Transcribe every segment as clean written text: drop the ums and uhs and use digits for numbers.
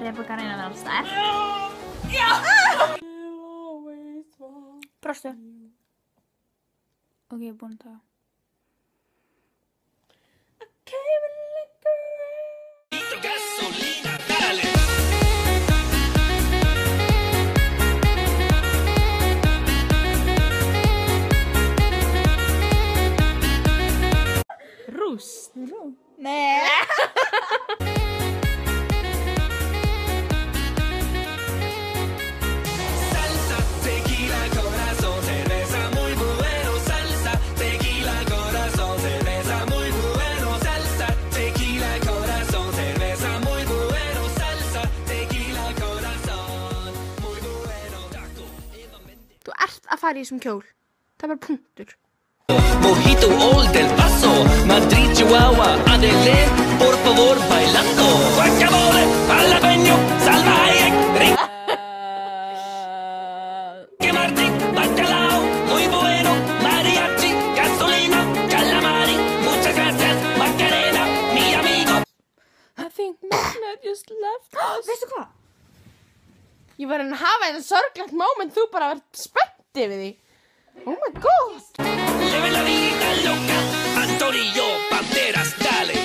Rebecca reyna að vera alls þær. Já! Brostu. Ok, ég er búin að taka. Rúst. Nei. Salsa, tequila, corazón, cerveza muy bueno. Salsa, tequila, corazón, cerveza muy bueno. Salsa, tequila, corazón, cerveza muy bueno. Salsa, tequila, corazón, muy bueno. Þú ert að fara í þessum kjól. Það er bara punktur. Mojito Old del Paso, Madrid, Chihuahua, Adelaide, por favor, bailando. Guacamole, jalapeño, salvaje, Ricky Martin, bacalao, muy bueno, mariachi, gasolina, calamari, muchas gracias, Macarena, mi amigo. I think Magna just left us. Veistu hvað? Ég var að hafa einn sorglegt moment, þú bara var spennt yfir því. Oh my god. Leve la vida loca, Antonio Banderas, dale.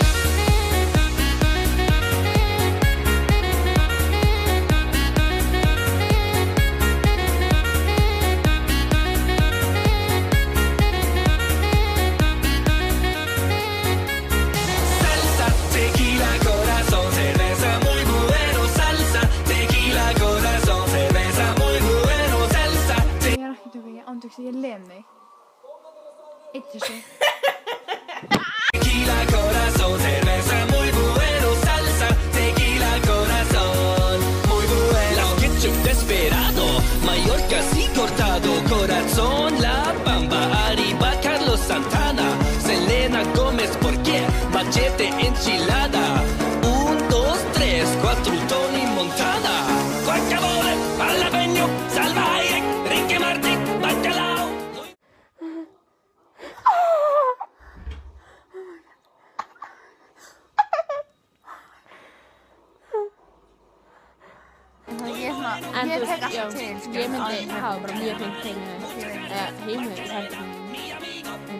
Salsa, tequila, corazón, cerveza muy bueno. Salsa, tequila, corazón, cerveza muy bueno. Salsa, Ég er ekki tökka, ég ándjóks, ég lem mig. Eitt þessu. tequila, corazón, cerveza muy bueno. Salsa, tequila, corazón, muy bueno. Las ketchup desesperado, Mallorca así cortado. Corazón, La Bamba, arriba Carlos Santana. Selena Gómez, ¿por qué? Machete, enchilada. 1, 2, 3, 4, Tony Montana. Guacamole, jalapeño, salvaje, Ricky Martin, bacalao. Ég er svona, En ég þú tek veist, já, alltaf til, sko. ég myndi hafa bara mjög fint heima. Heima, það er ekki.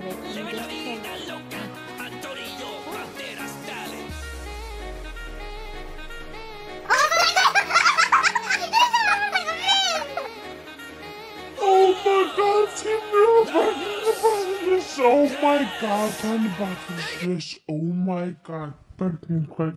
Oh my god, Timmy, oh my god, hann er bara this. Oh my god, börnin, hvað